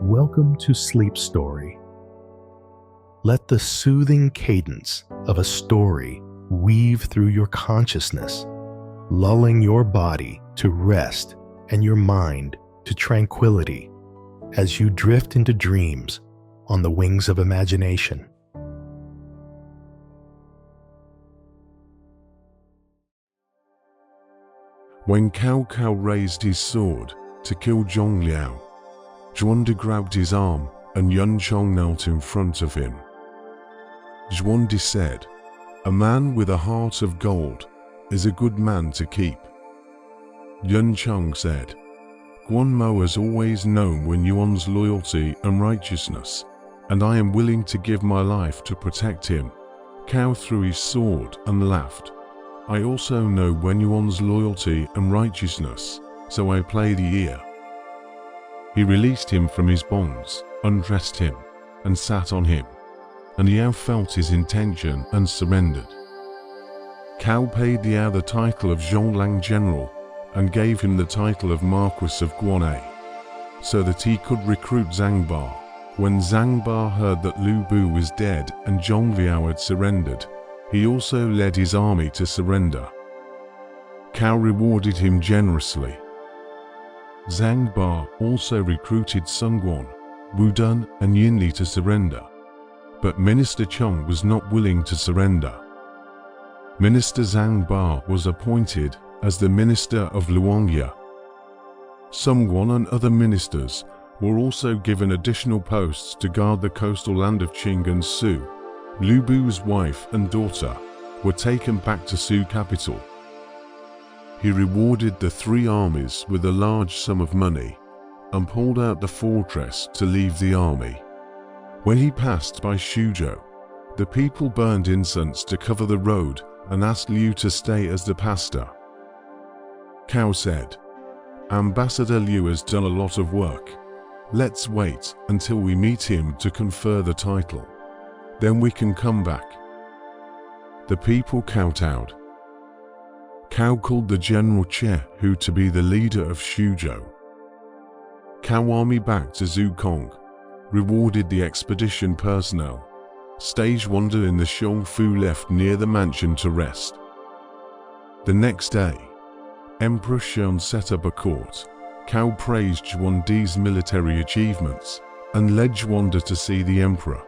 Welcome to Sleep Story. Let the soothing cadence of a story weave through your consciousness, lulling your body to rest and your mind to tranquility as you drift into dreams on the wings of imagination. When Cao raised his sword to kill Zhong Liao, Yuan grabbed his arm and Yuan knelt in front of him. Yuan said, "A man with a heart of gold is a good man to keep." Yuan said, "Guan Mo has always known Wen Yuan's loyalty and righteousness, and I am willing to give my life to protect him." Cao threw his sword and laughed. "I also know Wen Yuan's loyalty and righteousness, so I play the ear." He released him from his bonds, undressed him, and sat on him, and Yao felt his intention and surrendered. Cao paid Yao the title of Zhonglang General and gave him the title of Marquis of Guanzhong, so that he could recruit Zhang Ba. When Zhang Ba heard that Lu Bu was dead and Zhong Liao had surrendered, he also led his army to surrender. Cao rewarded him generously. Zhang Ba also recruited Sun Guan, Wu Dun and Yinli to surrender, but Minister Cheng was not willing to surrender. Minister Zhang Ba was appointed as the Minister of Luangya. Sun Guan and other ministers were also given additional posts to guard the coastal land of Qing and Su. Lu Bu's wife and daughter were taken back to Su capital. He rewarded the three armies with a large sum of money and pulled out the fortress to leave the army. When he passed by Xuzhou, the people burned incense to cover the road and asked Liu to stay as the pastor. Cao said, "Ambassador Liu has done a lot of work. Let's wait until we meet him to confer the title. Then we can come back." The people kowtowed. Cao called the General Che-Hu to be the leader of Xuzhou. Cao army back to Zukong, rewarded the expedition personnel. Stage Wonder in the Xiongfu left near the mansion to rest. The next day, Emperor Xian set up a court. Cao praised Zhuangdi's military achievements and led Zhuangdi to see the emperor.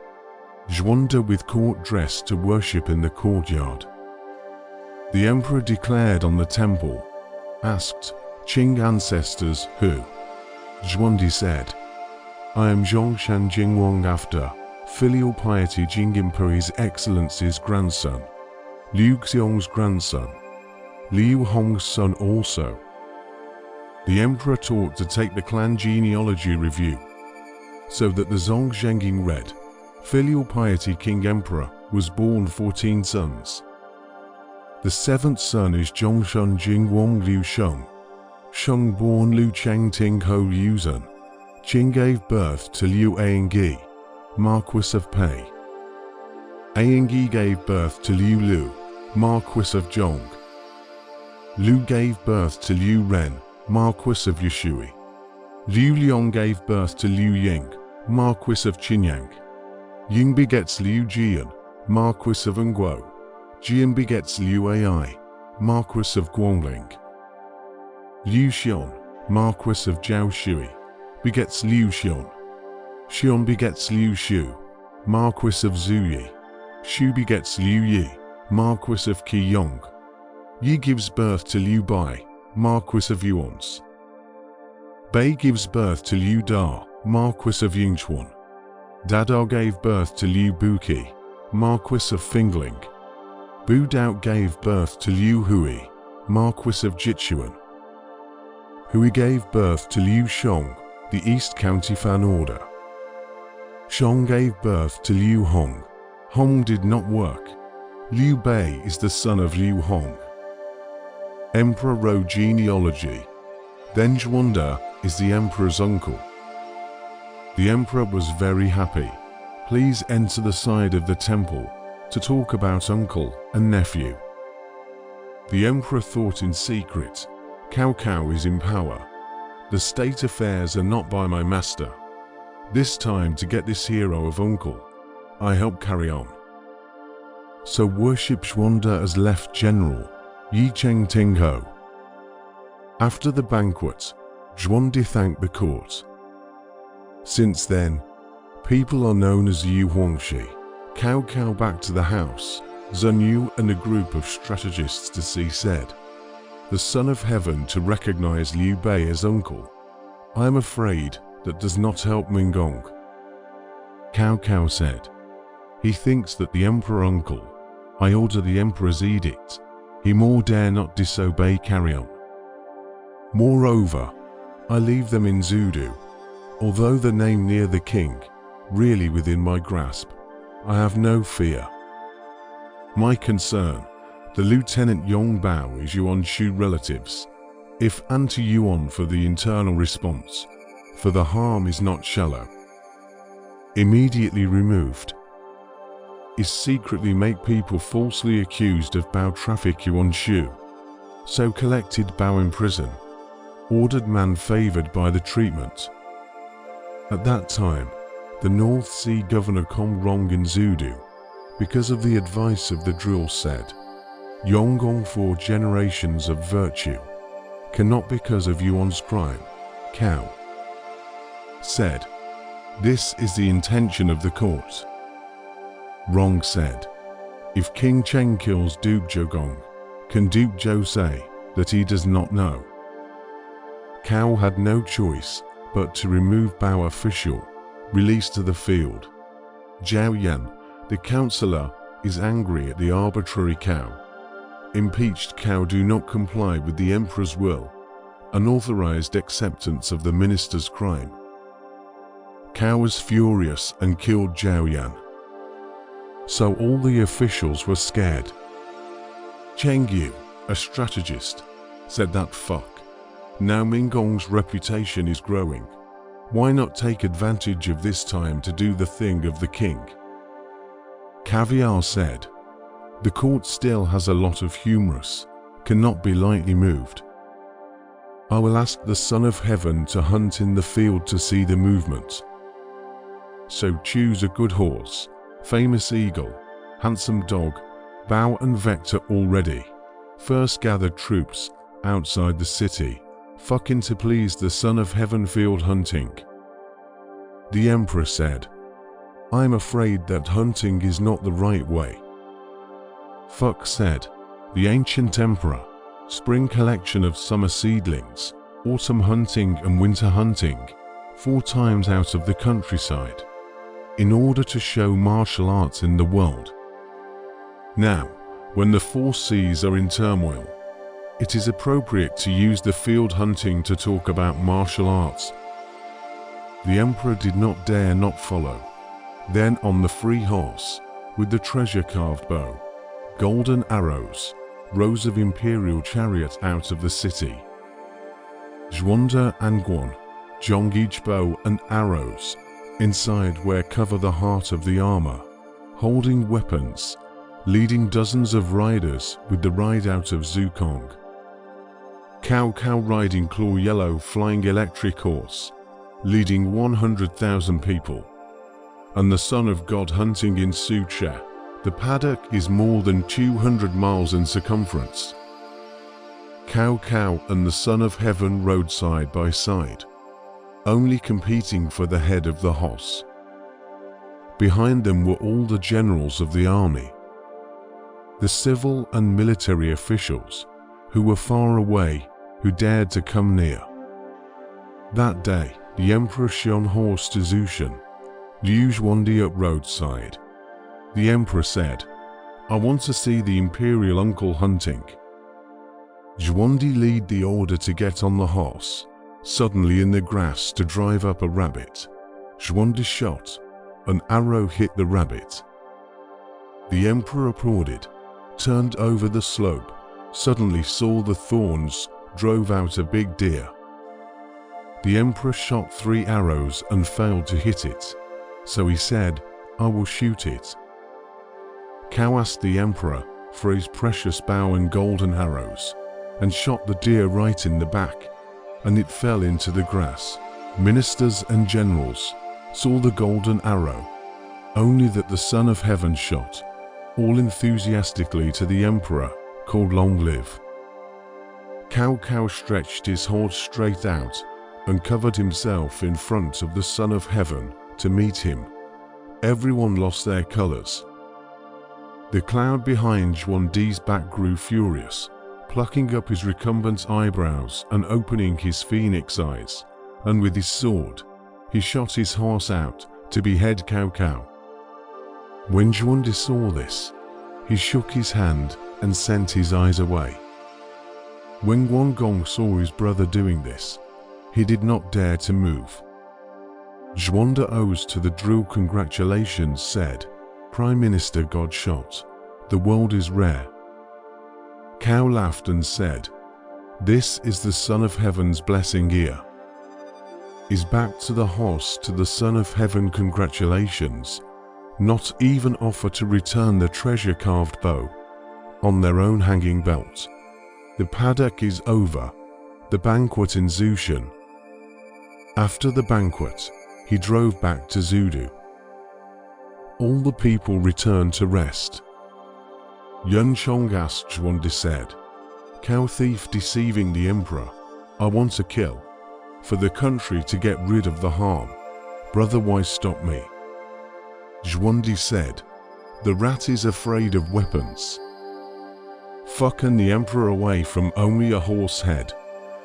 Zhuangdi with court dress to worship in the courtyard. The emperor declared on the temple, asked, "Qing ancestors who?" Zhuangdi said, "I am Zhongshan Jingwang after filial piety Jingimpo His Excellency's grandson, Liu Xiong's grandson, Liu Hong's son also." The emperor taught to take the clan genealogy review, so that the Zhongzhenging read, "Filial piety King Emperor was born 14 sons. The seventh son is Zhongshan Jingwang Liu Sheng. Sheng born Liu Changting Ho Liuzhen. Qing gave birth to Liu Aengyi, Marquis of Pei. Aengyi gave birth to Liu Lu, Marquis of Zhong. Liu gave birth to Liu Ren, Marquis of Yushui. Liu Liang gave birth to Liu Ying, Marquis of Qinyang. Ying begets Liu Jian, Marquis of Nguo. Jian begets Liu Ai, Marquis of Guangling. Liu Xian, Marquis of Jiaoshui, begets Liu Xian. Xian begets Liu Xu, Marquis of Zuyi. Xu begets Liu Yi, Marquis of Qiyong. Yi gives birth to Liu Bai, Marquis of Yuans. Bei gives birth to Liu Da, Marquis of Yingchuan. Dada gave birth to Liu Buqi, Marquis of Fingling. Bu Dao gave birth to Liu Hui, Marquis of Jichuan. Hui gave birth to Liu Shong, the East County Fan Order. Shong gave birth to Liu Hong. Hong did not work. Liu Bei is the son of Liu Hong. Emperor wrote genealogy. Then Zhuangdi is the emperor's uncle. The emperor was very happy. "Please enter the side of the temple to talk about uncle and nephew." The emperor thought in secret, Cao is in power. The state affairs are not by my master. This time to get this hero of uncle, I help carry on. So worship Zhuanda as left general, Yi Cheng Ting Ho. After the banquet, Zhuandi thanked the court. Since then, people are known as Yu Huangxi. Cao back to the house, Zhen Yu and a group of strategists to see said, the Son of Heaven to recognize Liu Bei as uncle. I am afraid that does not help Ming Gong. Cao said, he thinks that the emperor uncle, I order the emperor's edict, he more dare not disobey carry on. Moreover, I leave them in Zudu, although the name near the king, really within my grasp, I have no fear. My concern, the Lieutenant Yong Bao is Yuan Shu relatives, if anti Yuan for the internal response, for the harm is not shallow. Immediately removed. Is secretly make people falsely accused of Bao traffic Yuan Shu. So collected Bao in prison. Ordered man favored by the treatment. At that time, the North Sea Governor Kong Rong in Zudu, because of the advice of the drill said, Yonggong for generations of virtue, cannot because of Yuan's crime, Cao said, this is the intention of the court. Rong said, if King Cheng kills Duke Zhogong, can Duke Zhou say that he does not know? Cao had no choice but to remove Bao official, released to the field. Zhao Yan, the councillor, is angry at the arbitrary Cao. Impeached Cao do not comply with the emperor's will, unauthorized acceptance of the minister's crime. Cao was furious and killed Zhao Yan. So all the officials were scared. Cheng Yu, a strategist, said that fuck. Now Ming Gong's reputation is growing. Why not take advantage of this time to do the thing of the king? Caviar said, the court still has a lot of humorous, cannot be lightly moved. I will ask the Son of Heaven to hunt in the field to see the movement. So choose a good horse, famous eagle, handsome dog, bow and vector all ready. First gather troops outside the city, fucking to please the Son of Heaven field hunting. The emperor said, I'm afraid that hunting is not the right way. Fuck said, the ancient emperor, spring collection of summer seedlings, autumn hunting and winter hunting, 4 times out of the countryside, in order to show martial arts in the world. Now, when the 4 seas are in turmoil, it is appropriate to use the field hunting to talk about martial arts. The emperor did not dare not follow. Then on the free horse, with the treasure-carved bow, golden arrows, rows of imperial chariots out of the city. Zhuanda and Guan, Zhong each bow and arrows, inside where cover the heart of the armor, holding weapons, leading dozens of riders with the ride out of Zukong. Cao riding claw yellow flying electric horse, leading 100,000 people. And the Son of God hunting in Sucha. The paddock is more than 200 miles in circumference. Cao and the Son of Heaven rode side by side, only competing for the head of the horse. Behind them were all the generals of the army, the civil and military officials, who were far away, who dared to come near. That day, the emperor shone horse to Xutian, Liu Zhuandi up roadside. The emperor said, I want to see the imperial uncle hunting. Zhuandi lead the order to get on the horse, suddenly in the grass to drive up a rabbit. Zhuandi shot, an arrow hit the rabbit. The emperor applauded, turned over the slope, suddenly saw the thorns, drove out a big deer. The emperor shot 3 arrows and failed to hit it, so he said, I will shoot it. Cao asked the emperor for his precious bow and golden arrows, and shot the deer right in the back, and it fell into the grass. Ministers and generals, saw the golden arrow, only that the Son of Heaven shot, all enthusiastically to the emperor, called Long Live. Cao stretched his horse straight out and covered himself in front of the Son of Heaven to meet him. Everyone lost their colors. The cloud behind Yuan's back grew furious, plucking up his recumbent eyebrows and opening his phoenix eyes, and with his sword, he shot his horse out to behead Cao. When Yuan saw this, he shook his hand and sent his eyes away. When Guangong saw his brother doing this, he did not dare to move. Yuan owes to the drill congratulations said, "Prime Minister got shot. The world is rare." Cao laughed and said, "This is the Son of Heaven's blessing here." Is back to the horse to the Son of Heaven congratulations, not even offer to return the treasure-carved bow on their own hanging belt. The paddock is over, the banquet in Xutian. After the banquet, he drove back to Zudu. All the people returned to rest. Yuan asked Yuan said, "Cow thief deceiving the emperor, I want to kill, for the country to get rid of the harm. Brother, why stop me?" Yuan said, "The rat is afraid of weapons. Fucking the emperor away from only a horse head.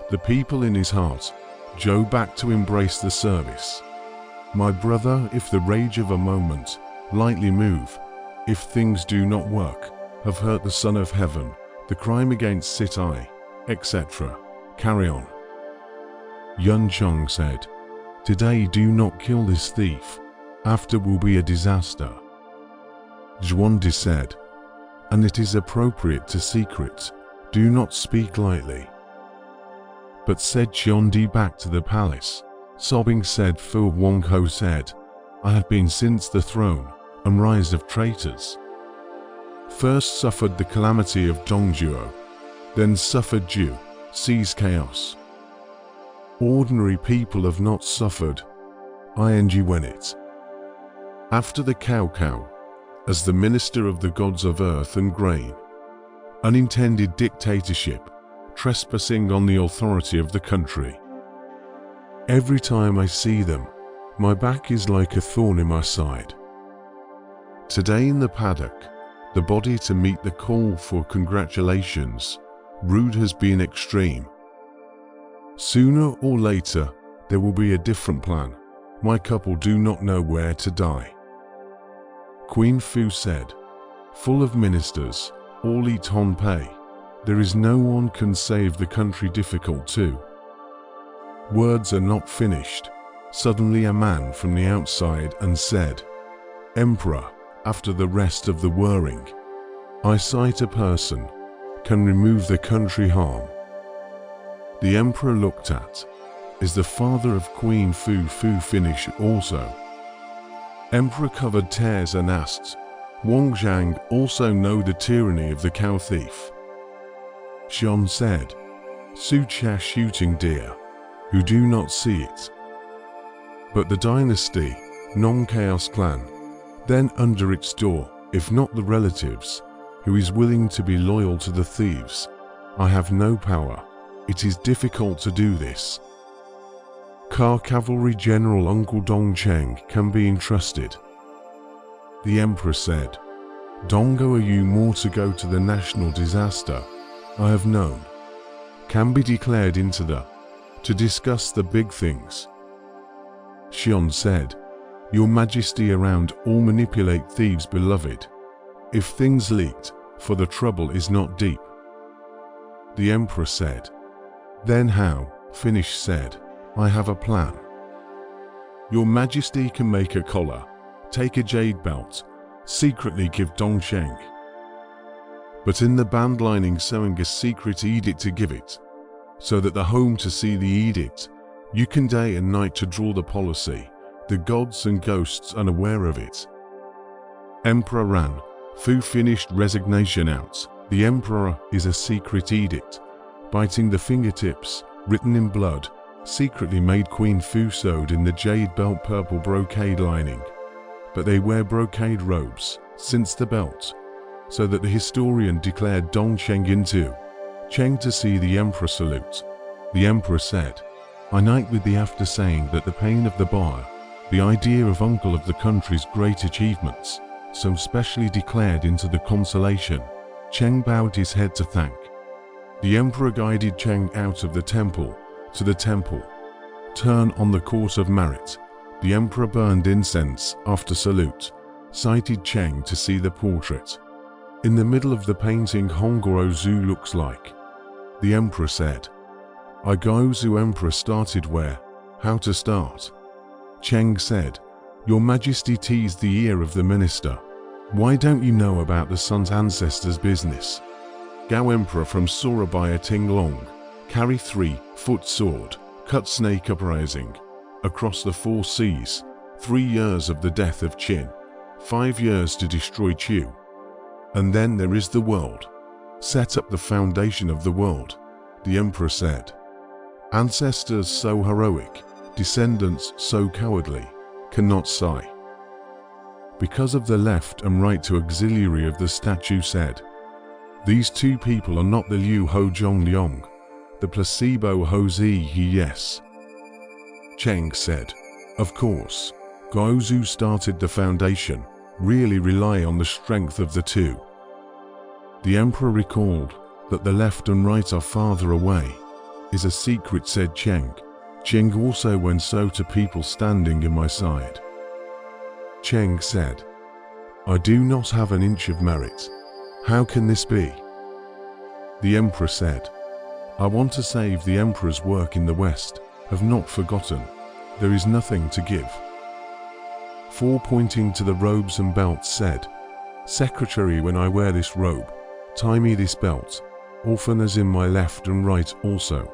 The people in his heart, Joe back to embrace the service. My brother, if the rage of a moment, lightly move, if things do not work, have hurt the Son of Heaven, the crime against ChAO, etc. Carry on." Yuan said, "Today do not kill this thief, after will be a disaster." Yuan said, "And it is appropriate to secret, do not speak lightly." But said Yuan back to the palace, sobbing said Fu Wangho said, "I have been since the throne and rise of traitors. First suffered the calamity of Dongguo, then suffered Ju, sees chaos. Ordinary people have not suffered, ing when it. After the Cao, as the minister of the gods of earth and grain, unintended dictatorship, trespassing on the authority of the country. Every time I see them, my back is like a thorn in my side. Today in the paddock, the body to meet the call for congratulations, rude has been extreme. Sooner or later, there will be a different plan. My couple do not know where to die." Queen Fu said, "Full of ministers, all eat on pay. There is no one can save the country difficult too." Words are not finished. Suddenly a man from the outside and said, "Emperor, after the rest of the whirring, I sight a person, can remove the country harm." The emperor looked at, is the father of Queen Fu finished also? Emperor covered tears and asked, "Wangzhang also know the tyranny of the cow thief?" Xian said, "Su Cha shooting deer, who do not see it. But the dynasty, non-chaos clan, then under its door, if not the relatives, who is willing to be loyal to the thieves. I have no power. It is difficult to do this. Car Cavalry General Uncle Dongcheng can be entrusted." The emperor said, "Donggo, are you more to go to the national disaster? I have known. Can be declared into the, to discuss the big things." Xian said, "Your Majesty around all manipulate thieves beloved. If things leaked, for the trouble is not deep." The emperor said, "Then how?" Finish said, "I have a plan. Your Majesty can make a collar, take a jade belt, secretly give Dongcheng. But in the band lining sewing a secret edict to give it, so that the home to see the edict, you can day and night to draw the policy, the gods and ghosts unaware of it." Emperor ran. Fu finished resignation out. The emperor is a secret edict, biting the fingertips, written in blood, secretly made Queen Fu sewed in the jade belt purple brocade lining. But they wear brocade robes, since the belt, so that the historian declared Dong Cheng into Cheng to see the emperor salute. The emperor said, "I night with thee," after saying that the pain of the bar, the idea of uncle of the country's great achievements, so specially declared into the consolation. Cheng bowed his head to thank. The emperor guided Cheng out of the temple, to the temple. Turn on the course of merit. The emperor burned incense after salute, cited Cheng to see the portrait. In the middle of the painting Hongguo Zhu looks like. The emperor said, "I Guo-Zu emperor started where? How to start?" Cheng said, "Your Majesty teased the ear of the minister. Why don't you know about the son's ancestors' business? Gao emperor from Surabaya Tinglong, carry 3-foot sword, cut snake uprising, across the 4 seas, 3 years of the death of Qin, 5 years to destroy Chu. And then there is the world. Set up the foundation of the world," the emperor said. "Ancestors so heroic, descendants so cowardly, cannot sigh." Because of the left and right to auxiliary of the statue said, "These 2 people are not the Liu Ho Zhong Liang, the placebo Ho Zi He yes." Cheng said, "Of course, Guo-Zu started the foundation, really rely on the strength of the 2. The emperor recalled that the left and right are farther away, is a secret, said Cheng. Cheng also went so to people standing in my side. Cheng said, "I do not have an inch of merit. How can this be?" The emperor said, "I want to save the emperor's work in the West, have not forgotten. There is nothing to give." 4 pointing to the robes and belts said, "Secretary, when I wear this robe, tie me this belt, orphaners in my left and right also."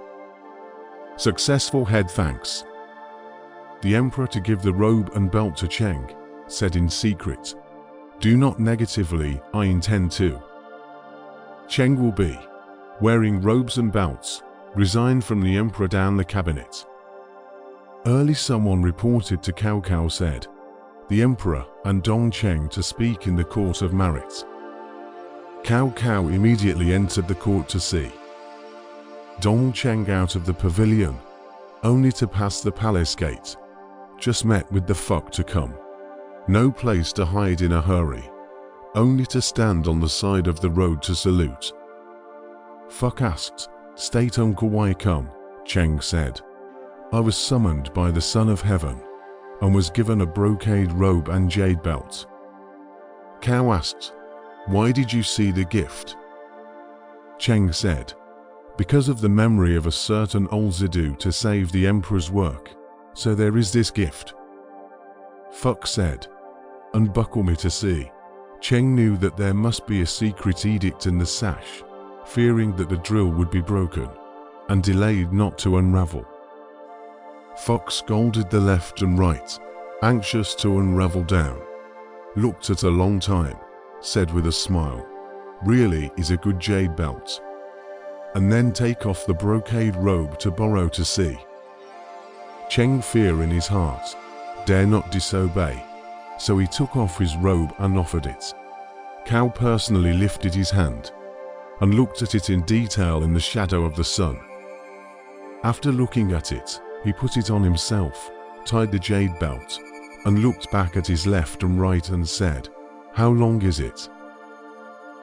Successful head thanks. The emperor to give the robe and belt to Cheng, said in secret, "Do not negatively, I intend to." Cheng will be wearing robes and belts, resigned from the emperor down the cabinet. Early someone reported to Cao said, the emperor and Dong Cheng to speak in the court of merit. Cao immediately entered the court to see Dong Cheng out of the pavilion, only to pass the palace gate. Just met with the fuck to come. No place to hide in a hurry, only to stand on the side of the road to salute. Fuck asked, "State uncle, why come?" Cheng said, "I was summoned by the Son of Heaven, and was given a brocade robe and jade belt." Cao asked, "Why did you see the gift?" Cheng said, "Because of the memory of a certain old Zidu to save the emperor's work, so there is this gift." Fuck said, "Unbuckle me to see." Cheng knew that there must be a secret edict in the sash, fearing that the drill would be broken, and delayed not to unravel. Fuck scolded the left and right, anxious to unravel down. Looked at a long time, said with a smile, "Really is a good jade belt." And then take off the brocade robe to borrow to see. Cheng, fear in his heart, dare not disobey, so he took off his robe and offered it. Cao personally lifted his hand, and looked at it in detail in the shadow of the sun. After looking at it, he put it on himself, tied the jade belt, and looked back at his left and right and said, "How long is it?"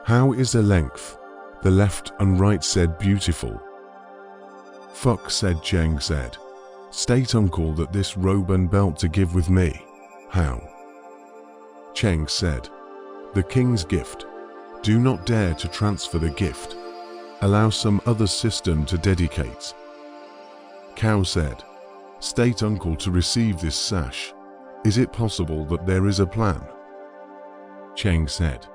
"How is the length?" The left and right said, "Beautiful." Fuck said, Cheng said, "State uncle that this robe and belt to give with me." "How?" Cheng said, "The king's gift. Do not dare to transfer the gift. Allow some other system to dedicate." Cao said, "State uncle to receive this sash. Is it possible that there is a plan?" Cheng said,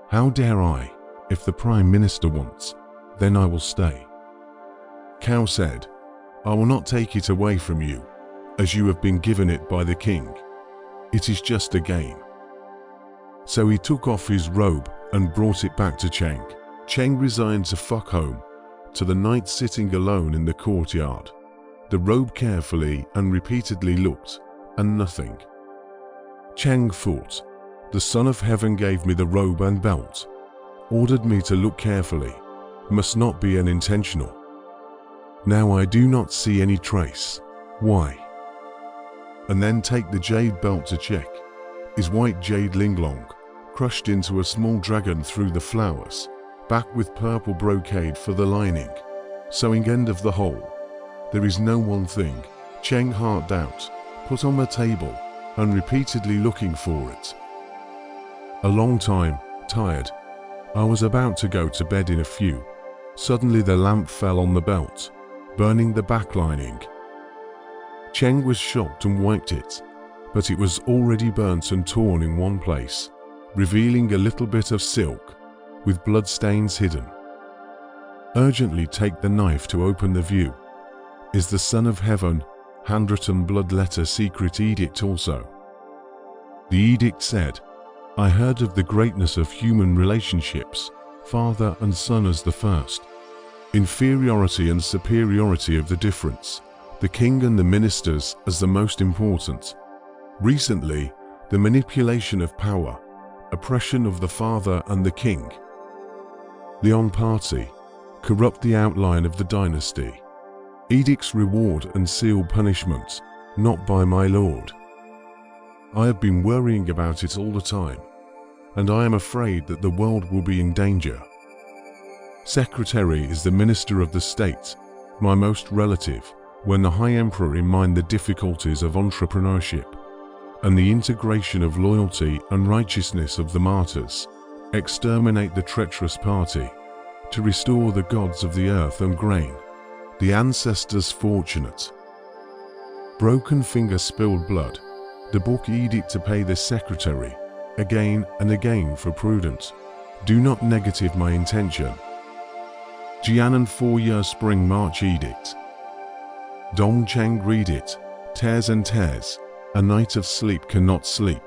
"How dare I? If the Prime Minister wants, then I will stay." Cao said, "I will not take it away from you, as you have been given it by the king. It is just a game." So he took off his robe and brought it back to Cheng. Cheng resigned to fuck home, to the night sitting alone in the courtyard. the robe carefully and repeatedly looked, and nothing. Chang thought, the Son of Heaven gave me the robe and belt, ordered me to look carefully, must not be unintentional. Now I do not see any trace. Why? And then take the jade belt to check. Is white jade linglong, crushed into a small dragon through the flowers, back with purple brocade for the lining, sewing end of the whole. There is no one thing, Cheng heart doubt, put on the table, and repeatedly looking for it. A long time, tired. I was about to go to bed in a few. Suddenly the lamp fell on the belt, burning the back lining. Cheng was shocked and wiped it, but it was already burnt and torn in one place, revealing a little bit of silk, with blood stains hidden. Urgently take the knife to open the view. Is the Son of Heaven, handwritten blood letter secret edict also? The edict said, I heard of the greatness of human relationships, father and son as the first, inferiority and superiority of the difference, the king and the ministers as the most important. Recently, the manipulation of power, oppression of the father and the king. Leon party, corrupt the outline of the dynasty. Edicts reward and seal punishment, not by my lord. I have been worrying about it all the time, and I am afraid that the world will be in danger. Secretary is the minister of the state, my most relative, when the High Emperor in mind the difficulties of entrepreneurship, and the integration of loyalty and righteousness of the martyrs, exterminate the treacherous party, to restore the gods of the earth and grain, the ancestors fortunate. Broken finger spilled blood, the book edict to pay the secretary, again and again for prudence, do not negative my intention. Jianan 4-year spring March edict. Dong Chang read it, tears and tears, a night of sleep cannot sleep.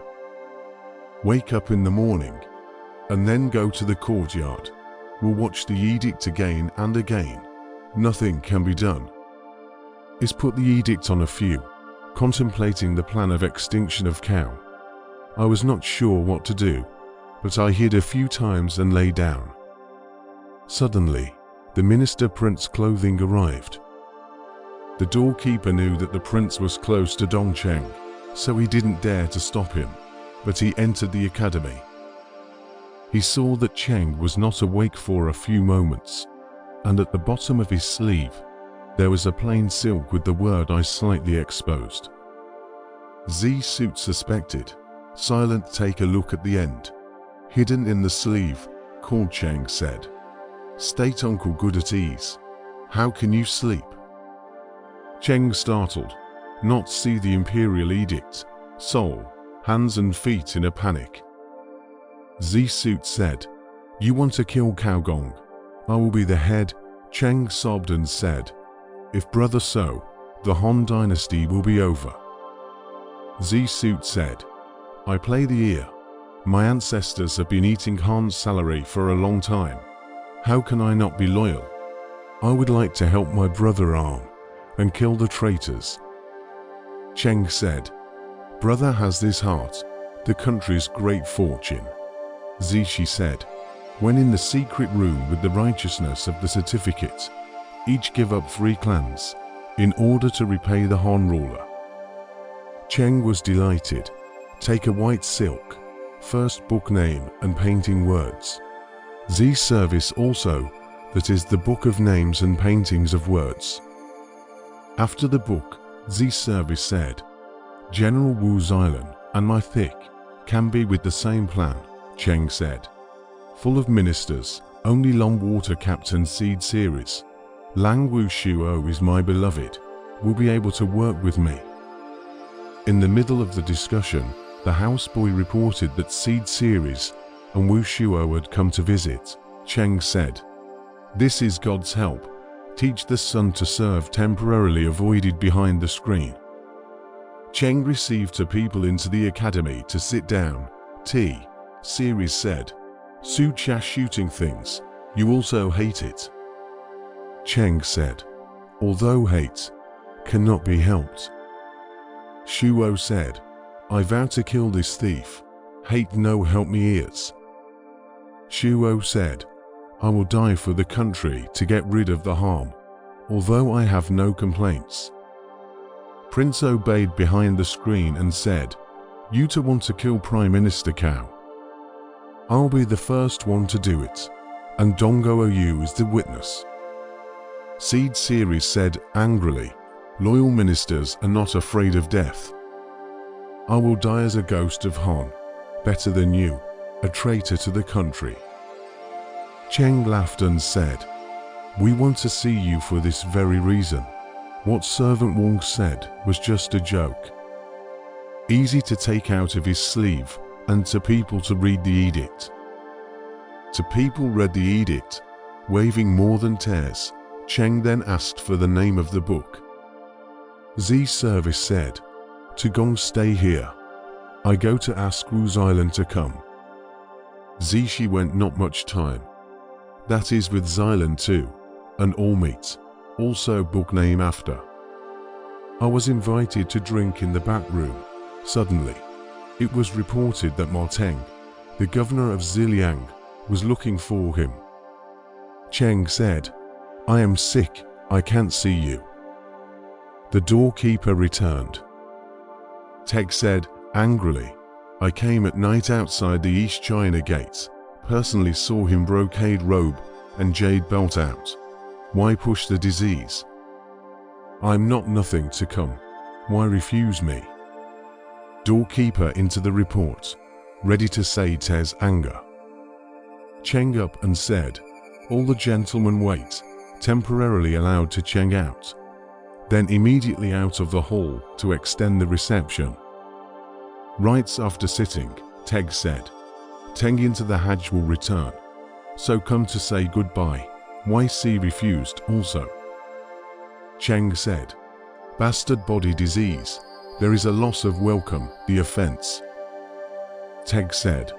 Wake up in the morning, and then go to the courtyard, will watch the edict again and again, nothing can be done. Is put the edict on a few, contemplating the plan of extinction of ChAO. I was not sure what to do, but I hid a few times and lay down. Suddenly, the minister prince's clothing arrived. The doorkeeper knew that the prince was close to Dongcheng, so he didn't dare to stop him, but he entered the academy. He saw that Cheng was not awake for a few moments, and at the bottom of his sleeve, there was a plain silk with the word I slightly exposed. Z suit suspected. Silent take a look at the end. Hidden in the sleeve, called Cheng said. State uncle good at ease. How can you sleep? Cheng startled. Not see the imperial edict. Soul, hands and feet in a panic. Z suit said, you want to kill Cao Gong. I will be the head. Cheng sobbed and said, if brother so, the Han dynasty will be over. Z suit said, I play the ear. My ancestors have been eating Han's salary for a long time. How can I not be loyal? I would like to help my brother Arm and kill the traitors. Cheng said, brother has this heart, the country's great fortune. Zishi said, when in the secret room with the righteousness of the certificate, each give up 3 clans, in order to repay the Han ruler. Cheng was delighted. Take a white silk, first book name and painting words. Z service also, that is the book of names and paintings of words. After the book, Z service said, General Wu Xilan and my thick can be with the same plan, Cheng said. Full of ministers, only long water captain seed series. Lang Wu Shuo is my beloved, will be able to work with me. In the middle of the discussion, the houseboy reported that Seed Series and Wu Shuo had come to visit. Cheng said, this is God's help. Teach the son to serve temporarily avoided behind the screen. Cheng received 2 people into the academy to sit down. T. Series said, Su Cha shooting things, you also hate it. Cheng said, although hate, cannot be helped. Shuo said, I vow to kill this thief. Hate no help me ears. Shuo said, I will die for the country to get rid of the harm, although I have no complaints. Prince obeyed behind the screen and said, You two want to kill Prime Minister Cao. I'll be the first one to do it, and Dong Guo-Wu is the witness. Seed Series said angrily, Loyal ministers are not afraid of death. I will die as a ghost of Han, better than you, a traitor to the country. Cheng laughed and said, We want to see you for this very reason. What Servant Wong said was just a joke. Easy to take out of his sleeve, and to people to read the edict. To people read the edict, waving more than tears. Cheng then asked for the name of the book. Z Service said, To Gong stay here. I go to ask Wu's Island to come. Zishi went not much time. That is with Xylan too, and all meet, also book name after. I was invited to drink in the back room. Suddenly, it was reported that Ma Teng, the governor of Ziliang, was looking for him. Cheng said, I am sick, I can't see you. The doorkeeper returned. Teg said, angrily, I came at night outside the East China Gate, personally saw him brocade robe and jade belt out. Why push the disease? I'm not nothing to come. Why refuse me? Doorkeeper into the report, ready to say Tez anger. Cheng up and said, all the gentlemen wait, temporarily allowed to Cheng out. Then immediately out of the hall to extend the reception. Rights after sitting, Teg said, Teng into the Hajj will return, so come to say goodbye. YC refused also. Cheng said, bastard body disease, there is a loss of welcome, the offense. Teg said,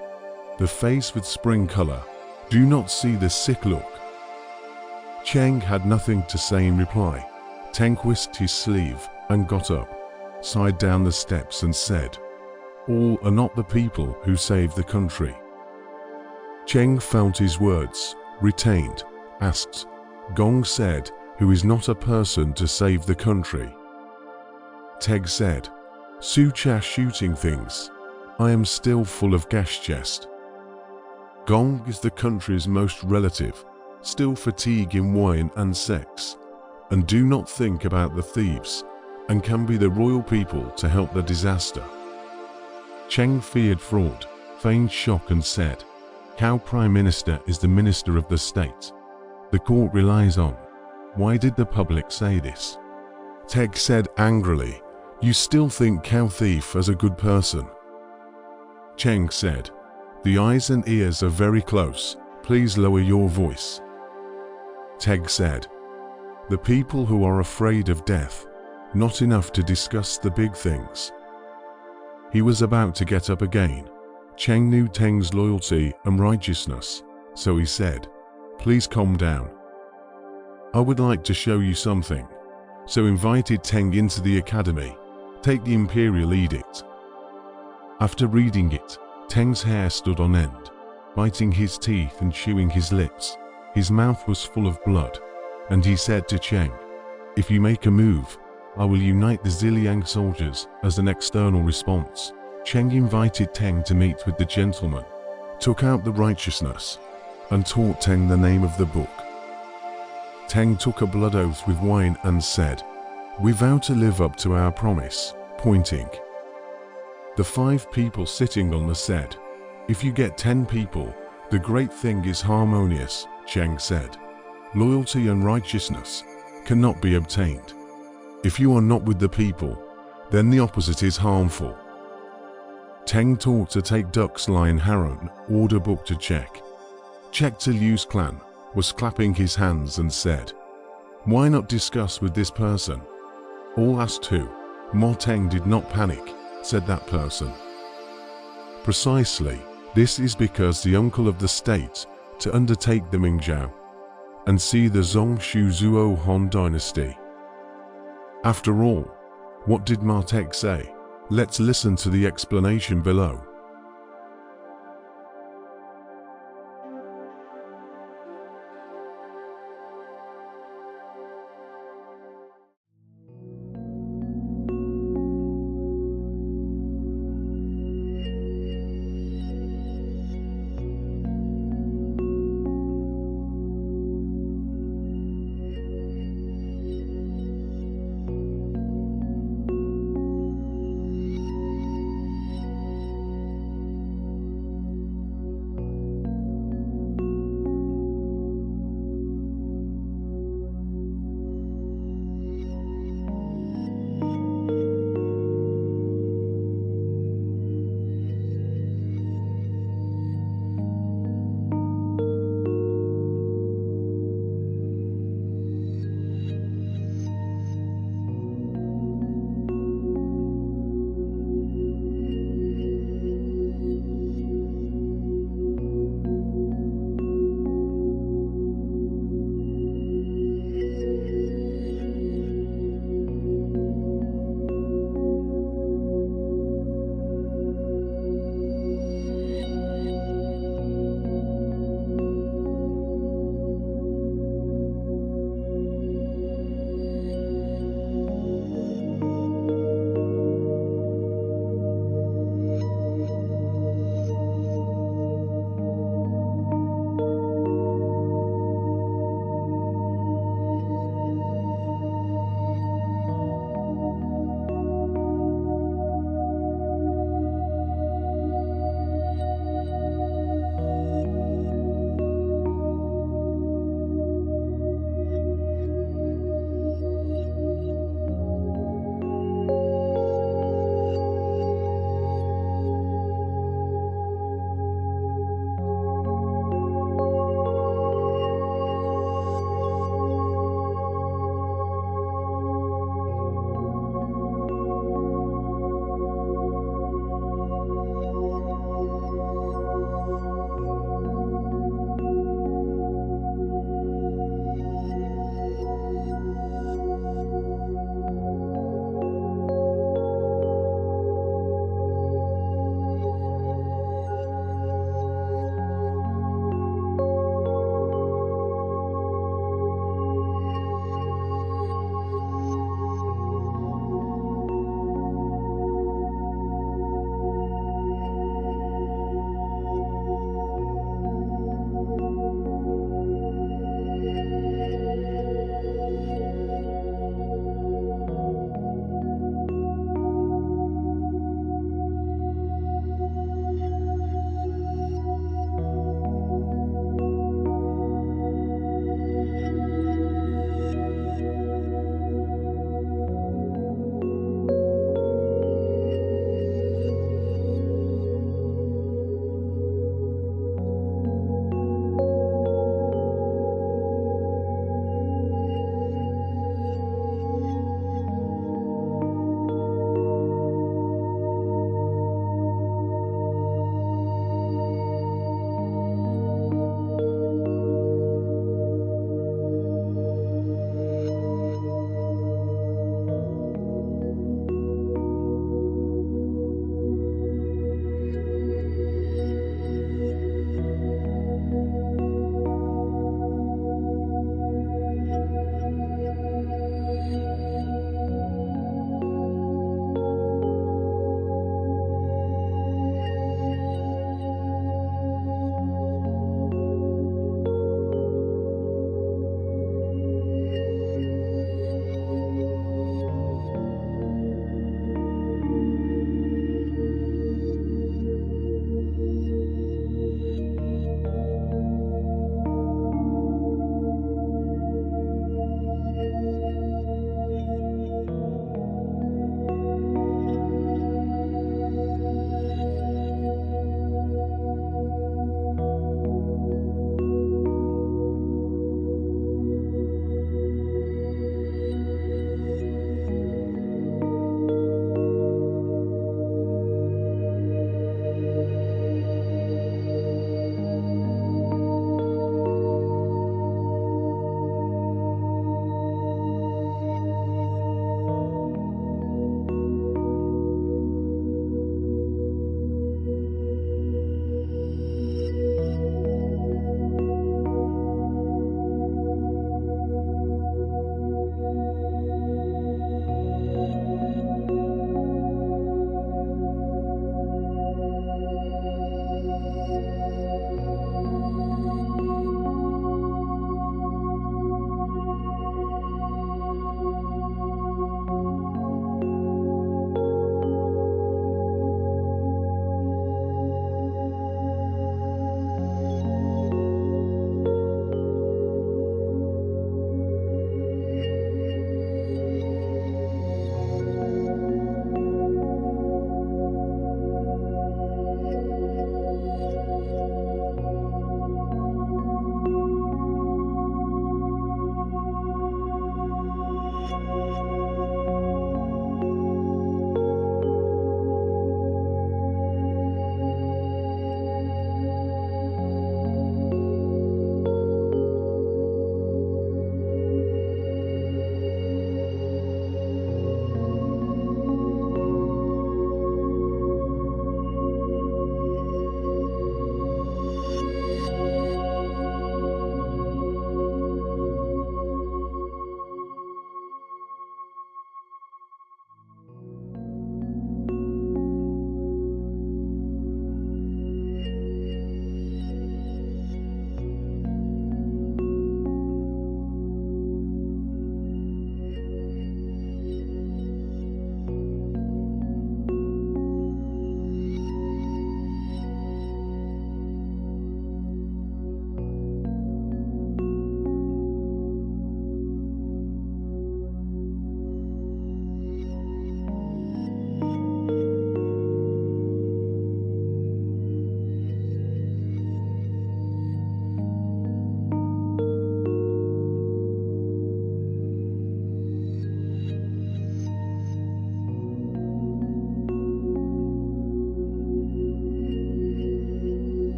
the face with spring color, do not see the sick look. Cheng had nothing to say in reply. Teng whisked his sleeve and got up, sighed down the steps and said, all are not the people who save the country. Cheng felt his words, retained, asked. Gong said, who is not a person to save the country? Teg said, Su Cha shooting things. I am still full of gas chest. Gong is the country's most relative, still fatigue in wine and sex, and do not think about the thieves, and can be the royal people to help the disaster. Cheng feared fraud, feigned shock and said, Cao Prime Minister is the Minister of the State. The court relies on. Why did the public say this? Teg said angrily, you still think Cao thief as a good person? Cheng said, the eyes and ears are very close, please lower your voice. Teg said, the people who are afraid of death, not enough to discuss the big things. He was about to get up again. Cheng knew Teng's loyalty and righteousness, so he said, please calm down. I would like to show you something, so invited Teng into the academy, take the imperial edict. After reading it, Teng's hair stood on end, biting his teeth and chewing his lips. His mouth was full of blood, and he said to Cheng, if you make a move, I will unite the Ziliang soldiers as an external response. Cheng invited Teng to meet with the gentleman, took out the righteousness, and taught Teng the name of the book. Teng took a blood oath with wine and said, we vow to live up to our promise, pointing. The 5 people sitting on the said, if you get 10 people, the great thing is harmonious, Cheng said. Loyalty and righteousness cannot be obtained. If you are not with the people, then the opposite is harmful. Teng taught to take Duck's Lion Haron order book to check. Check to Liu's clan was clapping his hands and said, why not discuss with this person? All asked who. Mo Teng did not panic, said that person. Precisely, this is because the uncle of the state to undertake the Ming ChAO and see the Zhongshu Zuo Han dynasty. After all, what did Martek say? Let's listen to the explanation below.